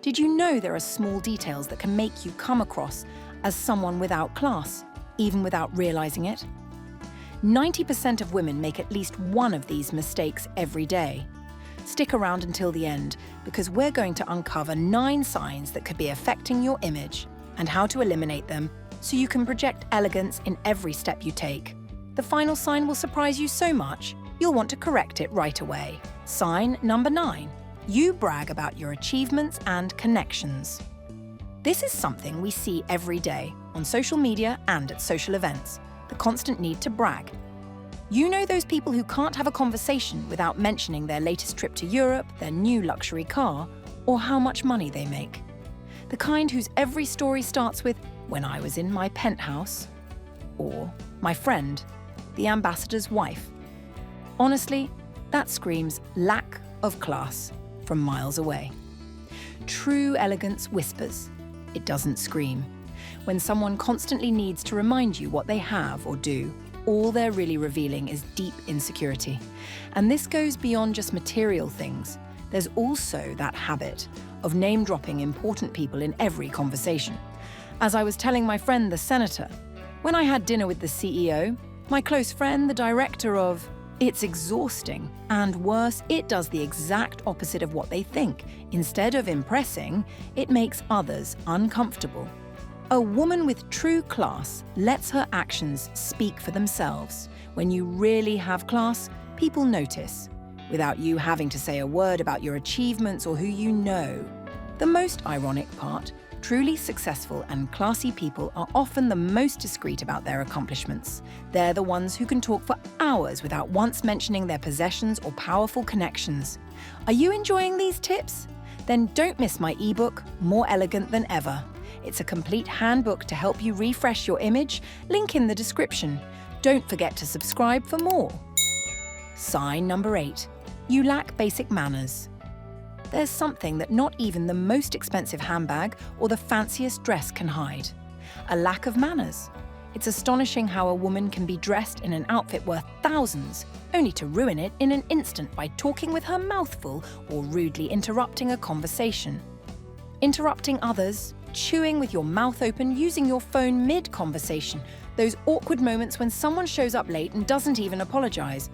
Did you know there are small details that can make you come across as someone without class, even without realizing it? 90% of women make at least one of these mistakes every day. Stick around until the end, because we're going to uncover 9 signs that could be affecting your image and how to eliminate them so you can project elegance in every step you take. The final sign will surprise you so much, you'll want to correct it right away. Sign number 9. You brag about your achievements and connections. This is something we see every day on social media and at social events, the constant need to brag. You know those people who can't have a conversation without mentioning their latest trip to Europe, their new luxury car, or how much money they make. The kind whose every story starts with, "When I was in my penthouse," or "My friend, the ambassador's wife." Honestly, that screams lack of class from miles away. True elegance whispers. It doesn't scream. When someone constantly needs to remind you what they have or do, all they're really revealing is deep insecurity. And this goes beyond just material things. There's also that habit of name-dropping important people in every conversation. As I was telling my friend, the senator, when I had dinner with the CEO, my close friend, the director of... It's exhausting, and worse, it does the exact opposite of what they think. Instead of impressing, it makes others uncomfortable. A woman with true class lets her actions speak for themselves. When you really have class, people notice, without you having to say a word about your achievements or who you know. The most ironic part, truly successful and classy people are often the most discreet about their accomplishments. They're the ones who can talk for hours without once mentioning their possessions or powerful connections. Are you enjoying these tips? Then don't miss my ebook, More Elegant Than Ever. It's a complete handbook to help you refresh your image, link in the description. Don't forget to subscribe for more. Sign number 8. You lack basic manners. There's something that not even the most expensive handbag or the fanciest dress can hide. A lack of manners. It's astonishing how a woman can be dressed in an outfit worth thousands, only to ruin it in an instant by talking with her mouth full or rudely interrupting a conversation. Interrupting others, chewing with your mouth open, using your phone mid-conversation, those awkward moments when someone shows up late and doesn't even apologize,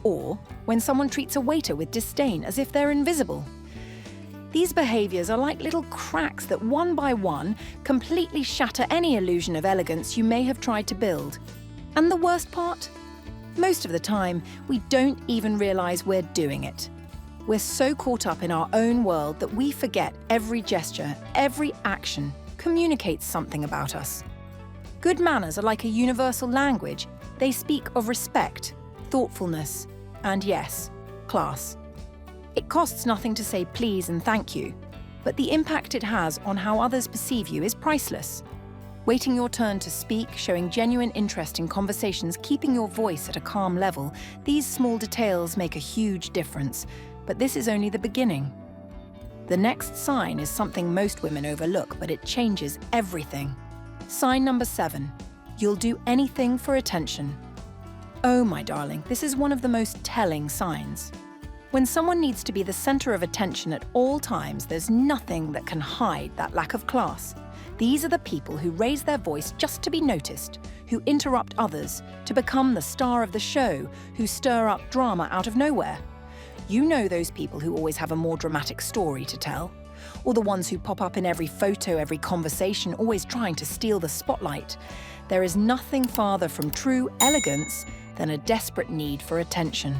or when someone treats a waiter with disdain as if they're invisible. These behaviors are like little cracks that one by one completely shatter any illusion of elegance you may have tried to build. And the worst part? Most of the time, we don't even realize we're doing it. We're so caught up in our own world that we forget every gesture, every action communicates something about us. Good manners are like a universal language. They speak of respect, thoughtfulness, and yes, class. It costs nothing to say please and thank you, but the impact it has on how others perceive you is priceless. Waiting your turn to speak, showing genuine interest in conversations, keeping your voice at a calm level, these small details make a huge difference, but this is only the beginning. The next sign is something most women overlook, but it changes everything. Sign number 7. You'll do anything for attention. Oh my darling, this is one of the most telling signs. When someone needs to be the center of attention at all times, there's nothing that can hide that lack of class. These are the people who raise their voice just to be noticed, who interrupt others to become the star of the show, who stir up drama out of nowhere. You know those people who always have a more dramatic story to tell, or the ones who pop up in every photo, every conversation, always trying to steal the spotlight. There is nothing farther from true elegance than a desperate need for attention.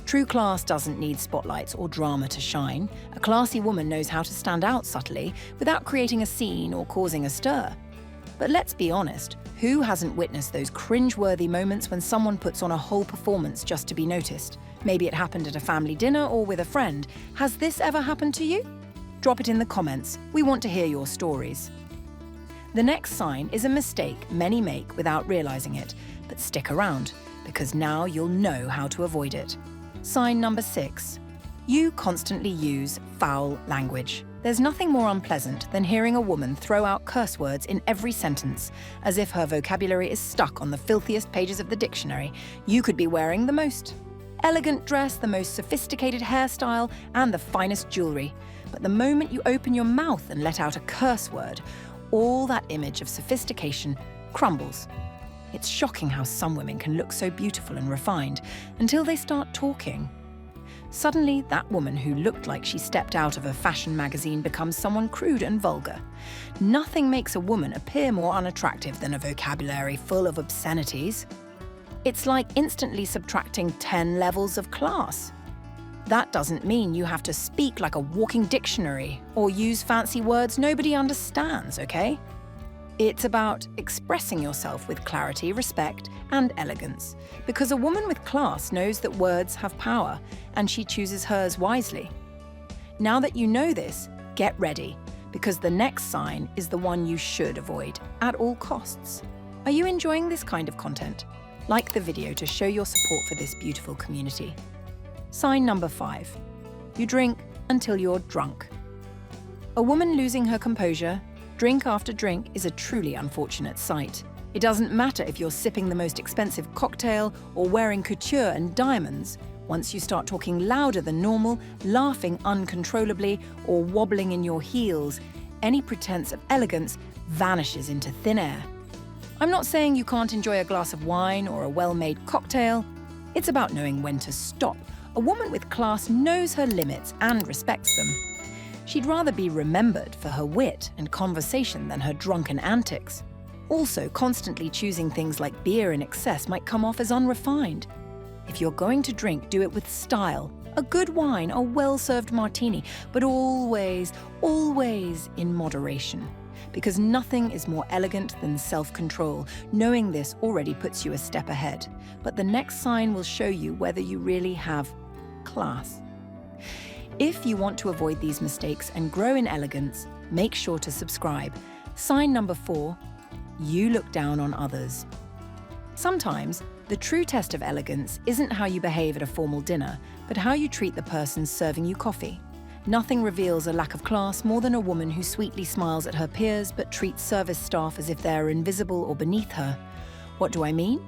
True class doesn't need spotlights or drama to shine. A classy woman knows how to stand out subtly without creating a scene or causing a stir. But let's be honest, who hasn't witnessed those cringe-worthy moments when someone puts on a whole performance just to be noticed? Maybe it happened at a family dinner or with a friend. Has this ever happened to you? Drop it in the comments. We want to hear your stories. The next sign is a mistake many make without realizing it, but stick around, because now you'll know how to avoid it. Sign number 6. You constantly use foul language. There's nothing more unpleasant than hearing a woman throw out curse words in every sentence, as if her vocabulary is stuck on the filthiest pages of the dictionary. You could be wearing the most elegant dress, the most sophisticated hairstyle, and the finest jewelry. But the moment you open your mouth and let out a curse word, all that image of sophistication crumbles. It's shocking how some women can look so beautiful and refined until they start talking. Suddenly, that woman who looked like she stepped out of a fashion magazine becomes someone crude and vulgar. Nothing makes a woman appear more unattractive than a vocabulary full of obscenities. It's like instantly subtracting 10 levels of class. That doesn't mean you have to speak like a walking dictionary or use fancy words nobody understands, okay? It's about expressing yourself with clarity, respect, and elegance, because a woman with class knows that words have power, and she chooses hers wisely. Now that you know this, get ready, because the next sign is the one you should avoid at all costs. Are you enjoying this kind of content? Like the video to show your support for this beautiful community. Sign number 5. You drink until you're drunk. A woman losing her composure, drink after drink, is a truly unfortunate sight. It doesn't matter if you're sipping the most expensive cocktail or wearing couture and diamonds. Once you start talking louder than normal, laughing uncontrollably, or wobbling in your heels, any pretense of elegance vanishes into thin air. I'm not saying you can't enjoy a glass of wine or a well-made cocktail. It's about knowing when to stop. A woman with class knows her limits and respects them. She'd rather be remembered for her wit and conversation than her drunken antics. Also, constantly choosing things like beer in excess might come off as unrefined. If you're going to drink, do it with style. A good wine, a well-served martini, but always, always in moderation. Because nothing is more elegant than self-control. Knowing this already puts you a step ahead. But the next sign will show you whether you really have class. If you want to avoid these mistakes and grow in elegance, make sure to subscribe. Sign number 4, you look down on others. Sometimes, the true test of elegance isn't how you behave at a formal dinner, but how you treat the person serving you coffee. Nothing reveals a lack of class more than a woman who sweetly smiles at her peers but treats service staff as if they're invisible or beneath her. What do I mean?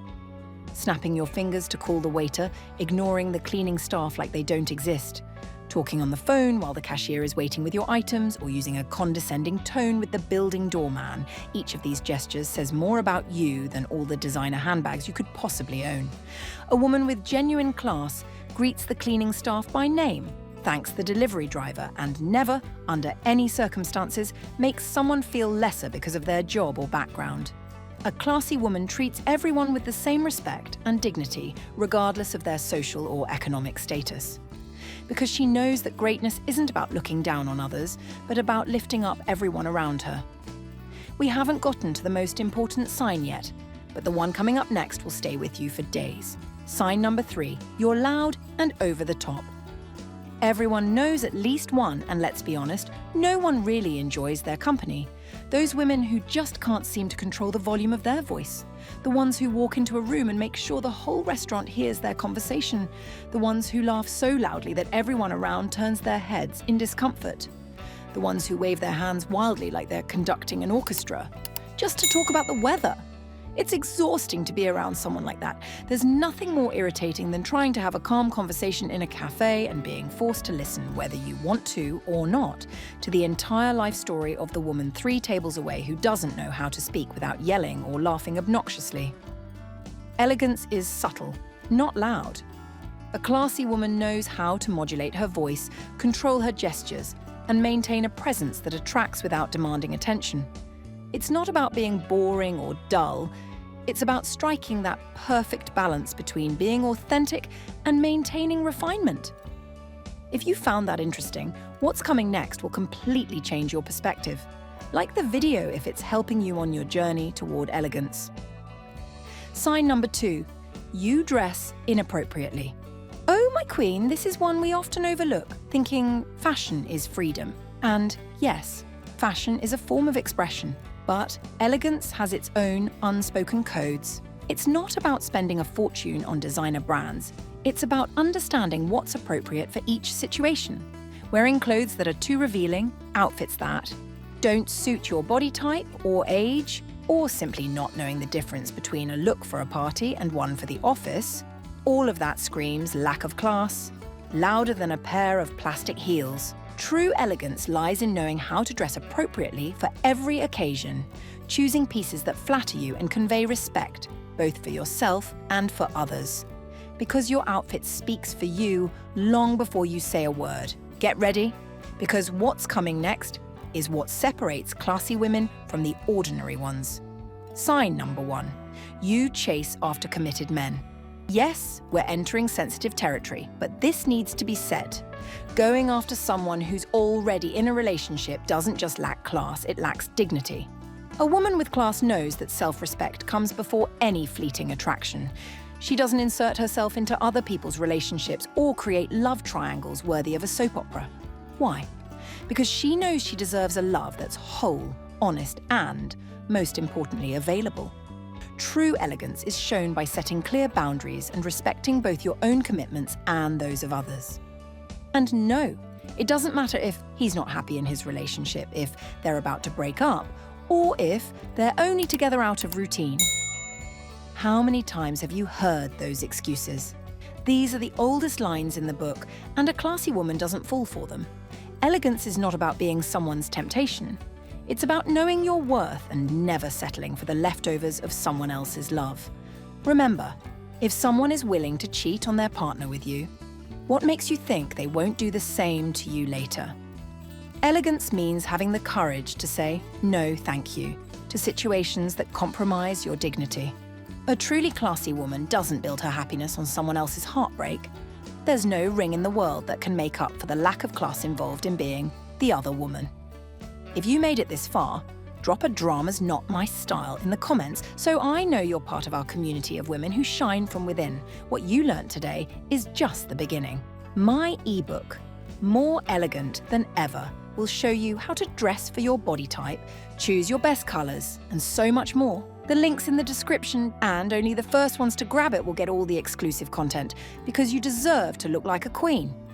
Snapping your fingers to call the waiter, ignoring the cleaning staff like they don't exist. Talking on the phone while the cashier is waiting with your items, or using a condescending tone with the building doorman. Each of these gestures says more about you than all the designer handbags you could possibly own. A woman with genuine class greets the cleaning staff by name, thanks the delivery driver, and never, under any circumstances, makes someone feel lesser because of their job or background. A classy woman treats everyone with the same respect and dignity, regardless of their social or economic status. Because she knows that greatness isn't about looking down on others, but about lifting up everyone around her. We haven't gotten to the most important sign yet, but the one coming up next will stay with you for days. Sign number 3, you're loud and over the top. Everyone knows at least one, and let's be honest, no one really enjoys their company. Those women who just can't seem to control the volume of their voice. The ones who walk into a room and make sure the whole restaurant hears their conversation. The ones who laugh so loudly that everyone around turns their heads in discomfort. The ones who wave their hands wildly like they're conducting an orchestra, just to talk about the weather. It's exhausting to be around someone like that. There's nothing more irritating than trying to have a calm conversation in a cafe and being forced to listen, whether you want to or not, to the entire life story of the woman 3 tables away who doesn't know how to speak without yelling or laughing obnoxiously. Elegance is subtle, not loud. A classy woman knows how to modulate her voice, control her gestures, and maintain a presence that attracts without demanding attention. It's not about being boring or dull. It's about striking that perfect balance between being authentic and maintaining refinement. If you found that interesting, what's coming next will completely change your perspective. Like the video if it's helping you on your journey toward elegance. Sign number 2, you dress inappropriately. Oh, my queen, this is one we often overlook, thinking fashion is freedom. And yes, fashion is a form of expression. But elegance has its own unspoken codes. It's not about spending a fortune on designer brands. It's about understanding what's appropriate for each situation. Wearing clothes that are too revealing, outfits that don't suit your body type or age, or simply not knowing the difference between a look for a party and one for the office, all of that screams lack of class, louder than a pair of plastic heels. True elegance lies in knowing how to dress appropriately for every occasion, choosing pieces that flatter you and convey respect, both for yourself and for others. Because your outfit speaks for you long before you say a word. Get ready, because what's coming next is what separates classy women from the ordinary ones. Sign number 1. You chase after committed men. Yes, we're entering sensitive territory, but this needs to be said. Going after someone who's already in a relationship doesn't just lack class, it lacks dignity. A woman with class knows that self-respect comes before any fleeting attraction. She doesn't insert herself into other people's relationships or create love triangles worthy of a soap opera. Why? Because she knows she deserves a love that's whole, honest, and, most importantly, available. True elegance is shown by setting clear boundaries and respecting both your own commitments and those of others. And no, it doesn't matter if he's not happy in his relationship, if they're about to break up, or if they're only together out of routine. How many times have you heard those excuses? These are the oldest lines in the book, and a classy woman doesn't fall for them. Elegance is not about being someone's temptation. It's about knowing your worth and never settling for the leftovers of someone else's love. Remember, if someone is willing to cheat on their partner with you, what makes you think they won't do the same to you later? Elegance means having the courage to say no, thank you, to situations that compromise your dignity. A truly classy woman doesn't build her happiness on someone else's heartbreak. There's no ring in the world that can make up for the lack of class involved in being the other woman. If you made it this far, drop a "drama's not my style" in the comments so I know you're part of our community of women who shine from within. What you learned today is just the beginning. My ebook, More Elegant Than Ever, will show you how to dress for your body type, choose your best colors, and so much more. The link's in the description, and only the first ones to grab it will get all the exclusive content, because you deserve to look like a queen.